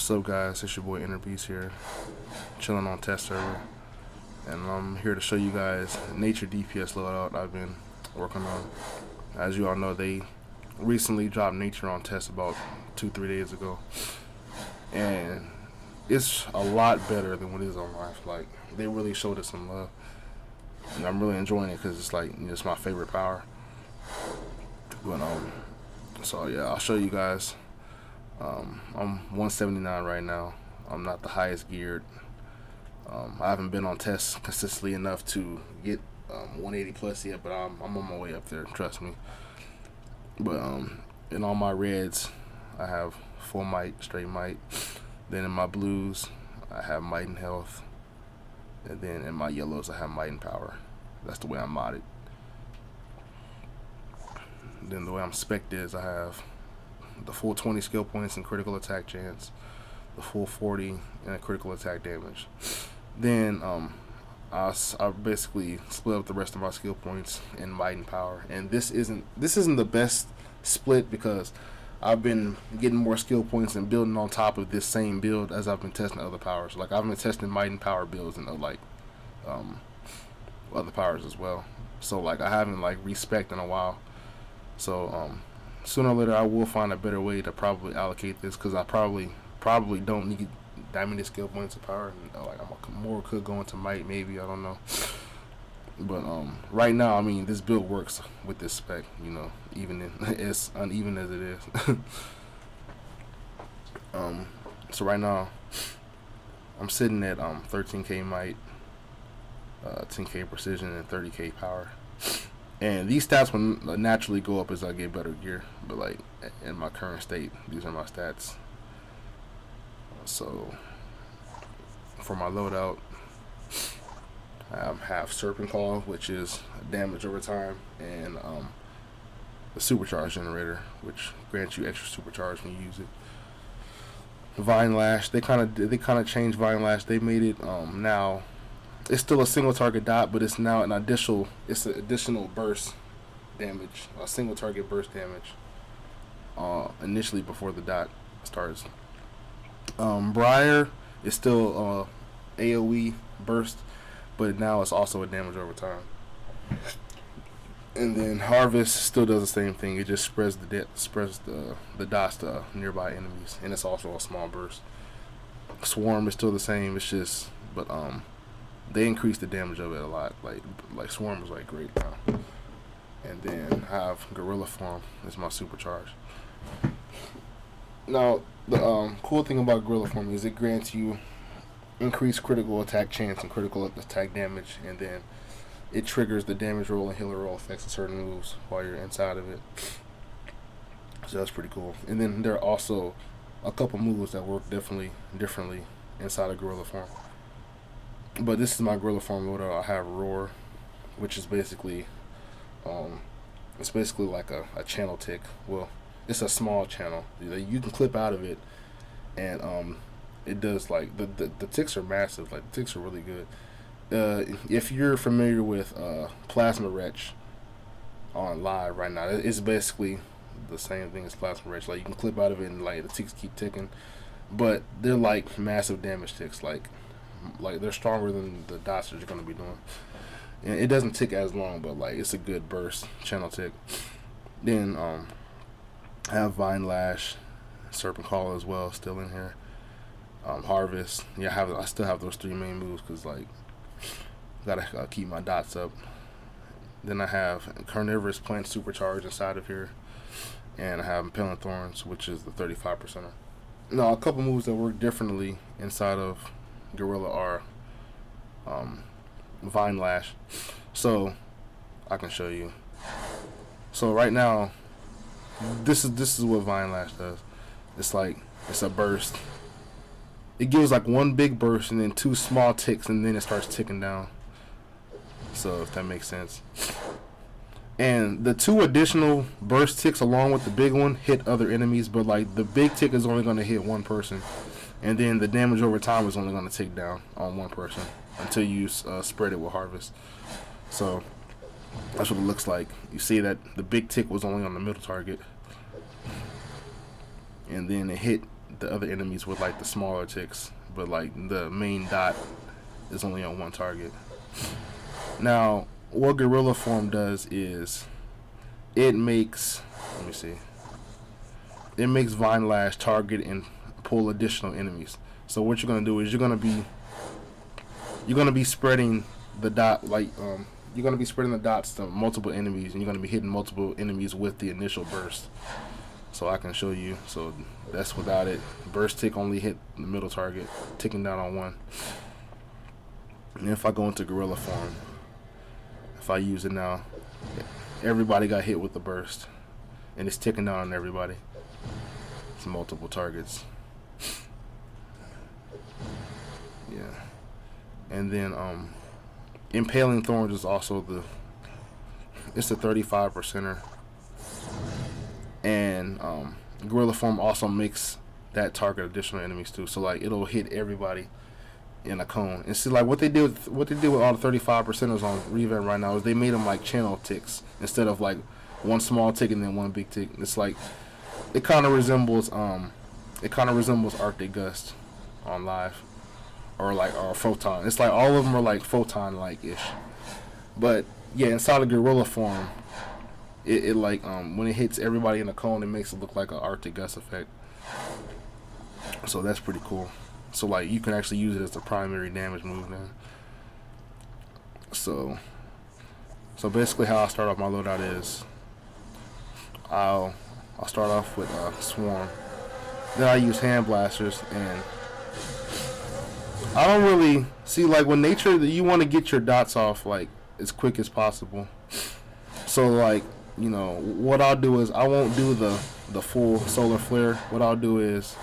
What's up, guys? It's your boy Innerbeast here, chilling on test server, and I'm here to show you guys Nature DPS loadout I've been working on. As you all know, they recently dropped Nature on test about 2-3 days ago, and it's a lot better than what it is on live. Like, they really showed us some love, and I'm really enjoying it because it's like it's my favorite power. But so yeah, I'll show you guys. I'm 179 right now. I'm not the highest geared. I haven't been on tests consistently enough to get 180 plus yet, but I'm on my way up there, trust me. But in all my reds, I have full might, straight might. Then in my blues, I have might and health. And then in my yellows, I have might and power. That's the way I'm modded. Then the way I'm spec'd is I have the full 20 skill points and critical attack chance, the full 40 and a critical attack damage. Then I basically split up the rest of my skill points in might and power. And this isn't the best split because I've been getting more skill points and building on top of this same build as I've been testing other powers. Like, I've been testing might and power builds and other powers as well. So like, I haven't like respec'd in a while. So sooner or later I will find a better way to probably allocate this, because I probably don't need that many skill points of power. Like, I'm more could go into might, maybe, I don't know. But right now, I mean, this build works with this spec, you know, even as uneven as it is. So right now I'm sitting at 13k might, 10k precision, and 30k power. And these stats will naturally go up as I get better gear, but like in my current state, these are my stats. So for my loadout, I have Serpent Claw, which is damage over time, and the supercharge generator, which grants you extra supercharge when you use it. Vine Lash, they kind of changed Vine Lash. They made it now. It's still a single target dot, but it's now an additional burst damage, a single target burst damage. Initially before the dot starts. Briar is still AOE burst, but now it's also a damage over time. And then Harvest still does the same thing. It just spreads the dots to nearby enemies, and it's also a small burst. Swarm is still the same. It's just, but they increased the damage of it a lot. Like Swarm is like great now. And then I have Gorilla Form is my supercharge. Now the cool thing about Gorilla Form is it grants you increased critical attack chance and critical attack damage, and then it triggers the damage roll and healer roll effects of certain moves while you're inside of it. So that's pretty cool. And then there are also a couple moves that work differently inside of Gorilla Form. But this is my Gorilla Form loadout. I have Roar, which is basically it's basically like a channel tick. Well, it's a small channel. You can clip out of it, and it does, like, the ticks are massive. Like, the ticks are really good. If you're familiar with Plasma Wretch on live right now, it's basically the same thing as Plasma Wretch. Like, you can clip out of it and like the ticks keep ticking, but they're like massive damage ticks. Like they're stronger than the dots that you're going to be doing. And it doesn't tick as long, but like it's a good burst channel tick. Then I have Vine Lash, Serpent Call as well, still in here. Harvest, yeah, I still have those 3 main moves because like gotta keep my dots up. Then I have Carnivorous Plant Supercharge inside of here, and I have Impelling Thorns, which is the 35%er. Now, a couple moves that work differently inside of Gorilla are Vine Lash. So I can show you. So right now, this is what Vine Lash does. It's like, it's a burst. It gives like one big burst and then 2 small ticks, and then it starts ticking down. So if that makes sense. And the 2 additional burst ticks along with the big one hit other enemies, but like the big tick is only going to hit one person, and then the damage over time is only going to tick down on one person until you spread it with Harvest. So that's what it looks like. You see that the big tick was only on the middle target, and then it hit the other enemies with like the smaller ticks, but like the main dot is only on one target. Now, what Gorilla Form does is it makes, let me see, it makes Vine Lash target and pull additional enemies. So what you're gonna do is you're gonna be spreading the dot, like you're gonna be spreading the dots to multiple enemies, and you're gonna be hitting multiple enemies with the initial burst. So I can show you. So that's without it. Burst tick only hit the middle target, ticking down on one. And if I go into Gorilla Form, if I use it now, everybody got hit with the burst, and it's ticking down on everybody. It's multiple targets. Yeah. And then Impaling Thorns is also it's a 35%er. And Gorilla Form also makes that target additional enemies too. So like it'll hit everybody in a cone. And see, like what they did with all the 35%ers on Revamp right now is they made them like channel ticks instead of like one small tick and then one big tick. It's like it kind of resembles Arctic Gust on live, or Photon. It's like all of them are like Photon like ish. But yeah, inside of Gorilla Form, it like when it hits everybody in a cone, it makes it look like an Arctic Gust effect. So that's pretty cool. So like you can actually use it as the primary damage move now. So basically how I start off my loadout is I'll start off with Swarm. Then I use Hand Blasters, and I don't really see, like with nature, that you want to get your dots off like as quick as possible. So like, you know, what I'll do is I won't do the full solar flare. What I'll do is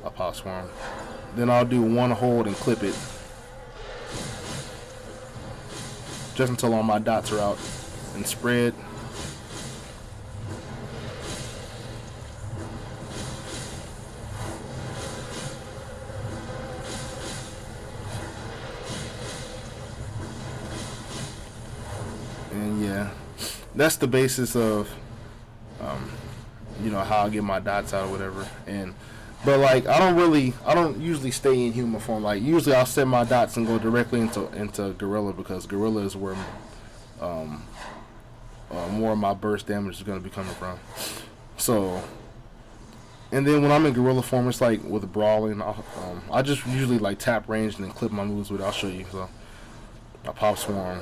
I'll pop Swarm. Then I'll do one hold and clip it, just until all my dots are out, and spread. And yeah, that's the basis of you know, how I get my dots out or whatever. But like I don't usually stay in human form. Like usually I'll set my dots and go directly into Gorilla, because Gorilla is where more of my burst damage is going to be coming from. So, and then when I'm in Gorilla Form, it's like with brawling, I just usually like tap range and then clip my moves with it. I'll show you. So I pop Swarm.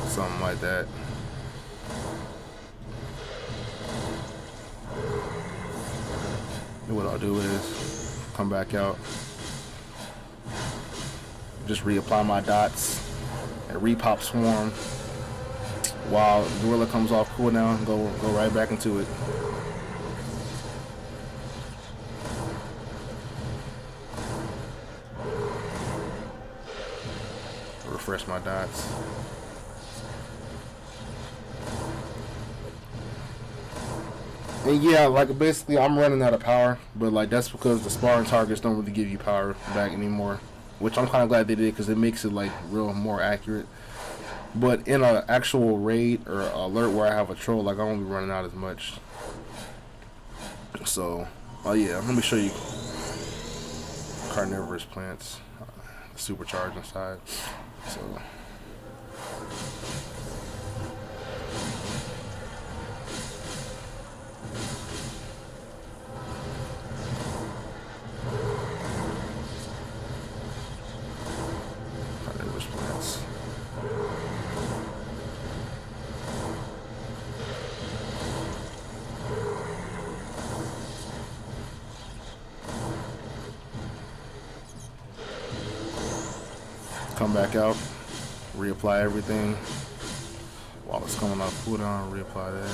Something like that. And what I'll do is come back out, just reapply my dots, and repop Swarm while Gorilla comes off cooldown and go right back into it. Refresh my dots. And yeah, like basically I'm running out of power, but like that's because the sparring targets don't really give you power back anymore, which I'm kind of glad they did, because it makes it like real more accurate. But in an actual raid or alert where I have a troll, like I won't be running out as much. So, yeah, let me show you carnivorous plants, supercharged inside. So. Come back out, reapply everything while it's coming off cooldown. Reapply that,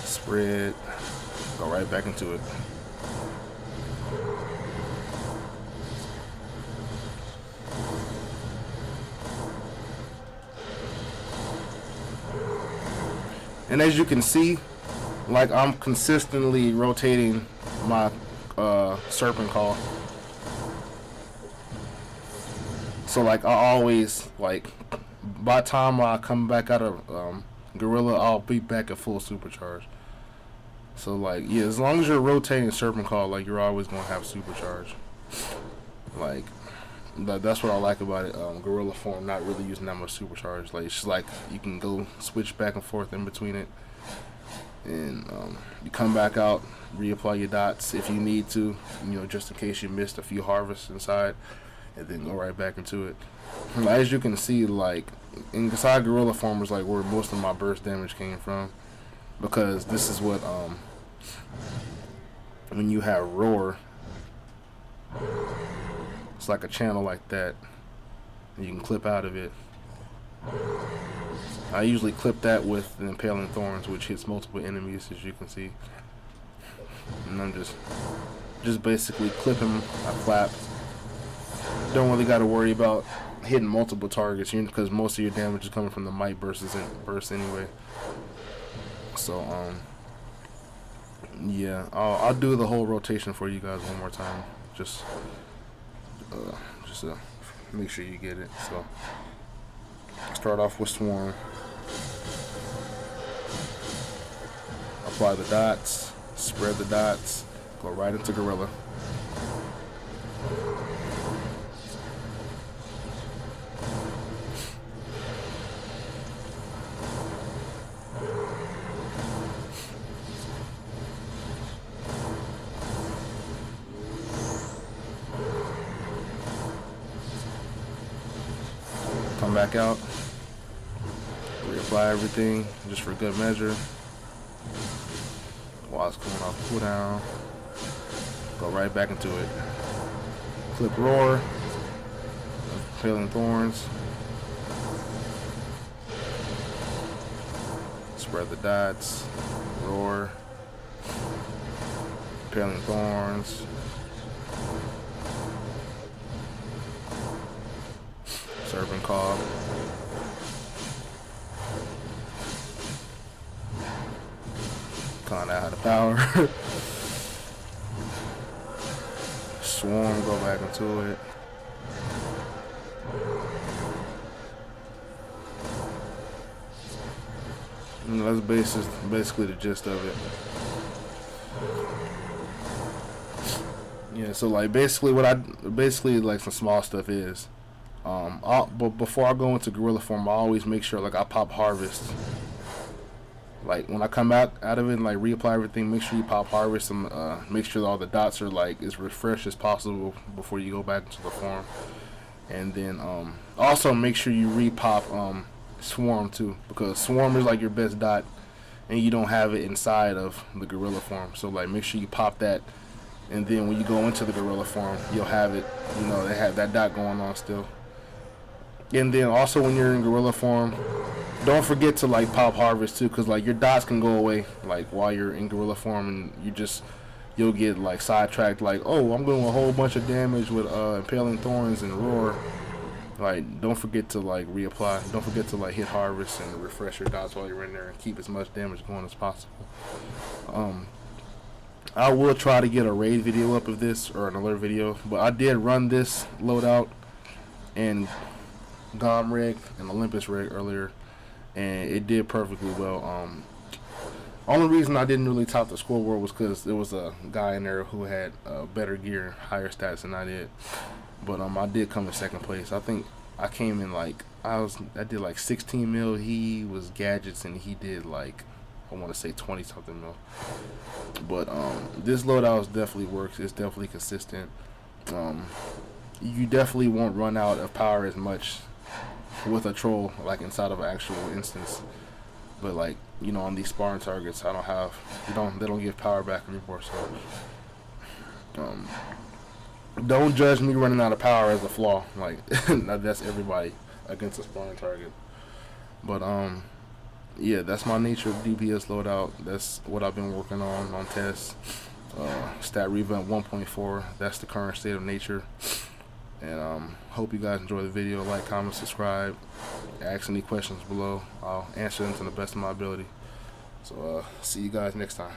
spread, go right back into it. And as you can see, like I'm consistently rotating my serpent call. So like I always, like by the time I come back out of gorilla, I'll be back at full supercharge. So like yeah, as long as you're rotating serpent call, like you're always gonna have supercharge. Like that's what I like about it. Gorilla form, not really using that much supercharge. Like it's just like you can go switch back and forth in between it, and you come back out, reapply your dots if you need to, you know, just in case you missed a few harvests inside, and then go right back into it. As you can see, like inside gorilla form was like where most of my burst damage came from, because this is what when you have roar, it's like a channel like that. You can clip out of it. I usually clip that with the impaling thorns, which hits multiple enemies, as you can see. And I'm just basically clipping. I clap. Don't really got to worry about hitting multiple targets because most of your damage is coming from the might burst anyway. So yeah, I'll do the whole rotation for you guys one more time. Just make sure you get it. So start off with swarm. Apply the dots, spread the dots, go right into gorilla. Come back out, reapply everything just for good measure. While it's coming off cooldown, go right back into it. Clip roar, impaling thorns, spread the dots, roar, impaling thorns, serpent call. Kinda out of power. Swarm, go back into it. And that's basically the gist of it. Yeah, so like basically like some small stuff is but before I go into gorilla form, I always make sure like I pop harvest. Like when I come out of it and like reapply everything, make sure you pop harvest and make sure that all the dots are like as refreshed as possible before you go back into the form. And then also make sure you repop swarm too, because swarm is like your best dot and you don't have it inside of the gorilla form. So like make sure you pop that, and then when you go into the gorilla form, you'll have it, you know, they have that dot going on still. And then also when you're in gorilla form, don't forget to like pop harvest too, because like your dots can go away like while you're in gorilla form, and you'll get like sidetracked, like, oh, I'm doing a whole bunch of damage with impaling thorns and roar. Like don't forget to like reapply, don't forget to like hit harvest and refresh your dots while you're in there and keep as much damage going as possible. I will try to get a raid video up of this, or an alert video, but I did run this loadout and GOM rig and Olympus rig earlier, and it did perfectly well. Only reason I didn't really top the scoreboard was because there was a guy in there who had better gear, higher stats than I did. But I did come in second place. I think I came in like I did like 16 mil. He was gadgets and he did like, I want to say 20 something mil. But this loadout definitely works. It's definitely consistent. You definitely won't run out of power as much with a troll like inside of an actual instance. But like, you know, on these sparring targets, they don't give power back anymore. So don't judge me running out of power as a flaw. Like that's everybody against a sparring target. But yeah, that's my nature of DPS loadout. That's what I've been working on tests. Stat Revamp 1.4. That's the current state of nature. And hope you guys enjoy the video. Like, comment, subscribe. Ask any questions below. I'll answer them to the best of my ability. So see you guys next time.